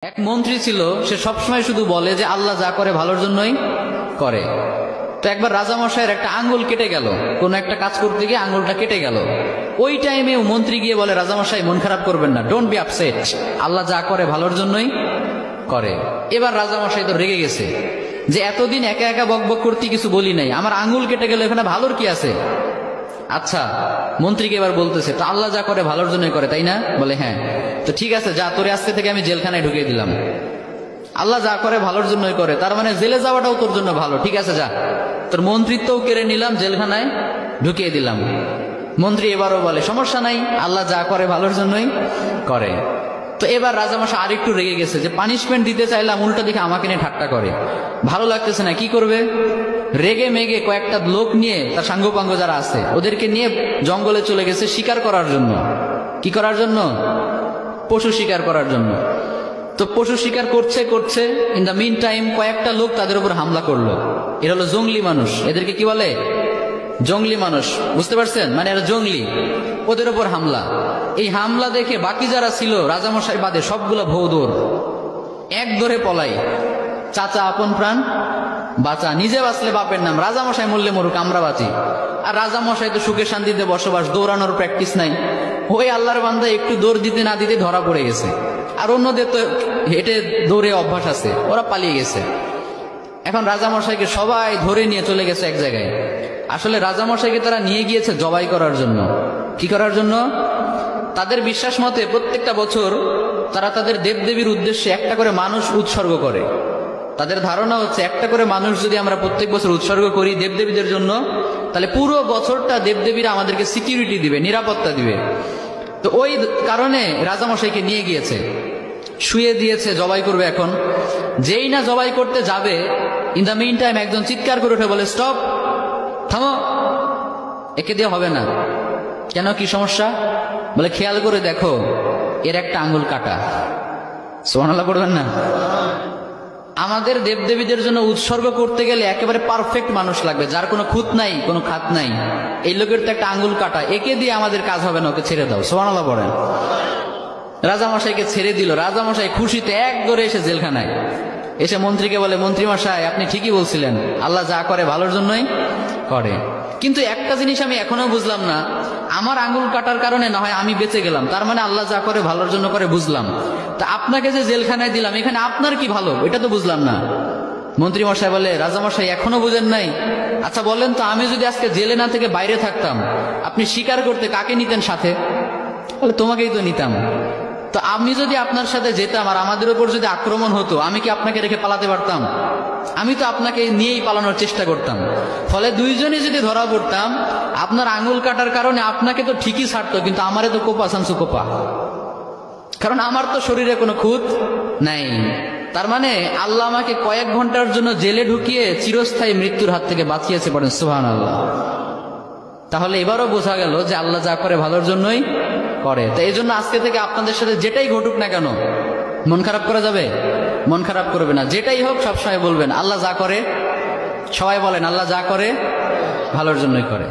এক মন্ত্রী ছিল, সে সবসময় শুধু বলে যে আল্লাহ যা করে ভালোর জন্যই করে। তো একবার রাজামশাইয়ের একটা আঙ্গুল কেটে গেল, কোন একটা কাজ করতে গিয়ে আঙ্গুলটা কেটে গেল। ওই টাইমে মন্ত্রী গিয়ে বলে, রাজামশাই মন খারাপ করবেন না, ডোন্ট বি আপসেট, আল্লাহ যা করে ভালোর জন্যই করে। এবার রাজামশাই তো রেগে গেছে যে এতদিন একা একা বকবক করতে কিছু বলি নাই, আমার আঙ্গুল কেটে গেল, এখানে ভালোর কি আছে? আচ্ছা, মন্ত্রীকে এবার বলতেছে, তো আল্লাহ যা করে ভালোর জন্যই করে, তাই না? বলে হ্যাঁ। তো ঠিক আছে, যা, তোরে আজকে থেকে আমি জেলখানায় ঢুকিয়ে দিলাম। আল্লাহ যা করে ভালোর জন্যই করে, তার মানে জেলে যাওয়াটাও তোর জন্য ভালো। ঠিক আছে, যা, তোর মন্ত্রিত্বও কেড়ে নিলাম, জেলখানায় ঢুকিয়ে দিলাম। মন্ত্রী এবারও বলে, সমস্যা নাই, আল্লাহ যা করে ভালোর জন্যই করে। তো এবার রাজামশাই আরেকটু রেগে গেছে যে পানিশমেন্ট দিতে চাইলাম, উল্টা দিকে আমাকে নিয়ে ঠাট্টা করে, ভালো লাগতেছে না, কি করবে? রেগে মেগে কয়েকটা লোক নিয়ে, তার সাঙ্গপাঙ্গ যারা আছে ওদেরকে নিয়ে জঙ্গলে চলে গেছে শিকার করার জন্য। কি করার জন্য? পশু শিকার করার জন্য। তো পশু শিকার করছে করছে, ইন দ্য মিন টাইম কয়েকটা লোক তাদের উপর হামলা করলো। এরা হলো জঙ্গলি মানুষ, এদেরকে কি বলে? জঙ্গলি মানুষ, বুঝতে পারছেন? মানে এরা জঙ্গলি, ওদের উপর হামলা। এই হামলা দেখে বাকি যারা ছিল রাজামশাই বাদে সবগুলা ভৌদৌড়, এক ধরে পলাই। চাচা আপন প্রাণ বাঁচা, নিজে বাঁচলে বাপের নাম, রাজামশাই মরলে মরুক, আমরা বাঁচি। আর রাজামশাই তো সুখে শান্তিতে বসবাস, দৌড়ানোর প্র্যাকটিস নাই। ওই আল্লাহর বান্দা একটু দৌড় দিতে না দিতে ধরা পড়ে গেছে। আর অন্যদের তো হেঁটে দৌড়ে অভ্যাস আছে, ওরা পালিয়ে গেছে। এখন রাজামশাইকে সবাই ধরে নিয়ে চলে গেছে এক জায়গায়। আসলে রাজামশাইকে তারা নিয়ে গিয়েছে জবাই করার জন্য। কি করার জন্য? তাদের বিশ্বাস মতে প্রত্যেকটা বছর তারা তাদের দেবদেবীর উদ্দেশ্যে একটা করে মানুষ উৎসর্গ করে। তাদের ধারণা হচ্ছে একটা করে মানুষ যদি আমরা প্রত্যেক বছর উৎসর্গ করি দেবদেবীদের জন্য, তাহলে পুরো বছরটা দেবদেবীরা আমাদেরকে সিকিউরিটি দিবে, নিরাপত্তা দিবে। তো ওই কারণে রাজামশাইকে নিয়ে গিয়েছে, শুয়ে দিয়েছে, জবাই করবে। এখন যেই না জবাই করতে যাবে, ইন দ্য মিন টাইম একজন চিৎকার করে উঠে বলে, স্টপ, থামো, একে দিয়ে হবে না। কেন, কি সমস্যা? বলে, খেয়াল করে দেখো, এর একটা আঙ্গুল কাটা। সুবহানাল্লাহ পড়বেন না? আমাদের দেবদেবীদের জন্য উৎসর্গ করতে গেলে একেবারে পারফেক্ট মানুষ লাগবে, যার কোনো খুঁত নাই, কোনো খাত নাই। এই লোকের তো একটা আঙ্গুল কাটা, একে দিয়ে আমাদের কাজ হবে না, ওকে ছেড়ে দাও। সুবহানাল্লাহ পড়েন। রাজামশাইকে ছেড়ে দিল। রাজামশাই খুশিতে এক দৌড়ে এসে জেলখানায় এসে মন্ত্রীকে বলে, মন্ত্রী মশাই, আপনি ঠিকই বলছিলেন, আল্লাহ যা করে ভালোর জন্যই করে। কিন্তু একটা জিনিস আমি এখনো বুঝলাম না, আমার আঙ্গুল কাটার কারণে না হয় আমি বেঁচে গেলাম, তার মানে আল্লাহ যা করে ভালোর জন্য করে, বুঝলাম। তা আপনাকে যে জেলখানায় দিলাম, এখানে আপনার কি ভালো, এটা তো বুঝলাম না। মন্ত্রী মশাই বলে, রাজামশাই এখনো বুঝেন নাই? আচ্ছা বলেন তো, আমি যদি আজকে জেলে না থেকে বাইরে থাকতাম, আপনি শিকার করতে কাকে নিতেন সাথে? বলে, তোমাকেই তো নিতাম। তো আমি যদি আপনার সাথে যেতাম আর আমাদের উপর যদি আক্রমণ হতো, আমি কি আপনাকে রেখে পালাতে পারতাম? আমি তো আপনাকে নিয়েই পালানোর চেষ্টা করতাম। ফলে দুইজনই যদি ধরা পড়তাম, আপনার আঙ্গুল কাটার কারণে আপনাকে তো ঠিকই ছাড়তো, কিন্তু আমারে তো কোপা সামসু কোপা, কারণ আমার তো শরীরে কোনো খুঁত নাই। তার মানে আল্লাহ আমাকে কয়েক ঘন্টার জন্য জেলে ঢুকিয়ে চিরস্থায়ী মৃত্যুর হাত থেকে বাঁচিয়েছে, পড়েন সুবহানাল্লাহ। তাহলে এবারও বোঝা গেল যে আল্লাহ যা করে ভালোর জন্যই করে। তো এই জন্য আজকে থেকে আপনাদের সাথে যেটাই ঘটুক না কেন, মন খারাপ করা যাবে? মন খারাপ করবে না। যেটাই হোক সবসময় বলবেন, আল্লাহ যা করে, সবাই বলেন, আল্লাহ যা করে ভালোর জন্যই করে।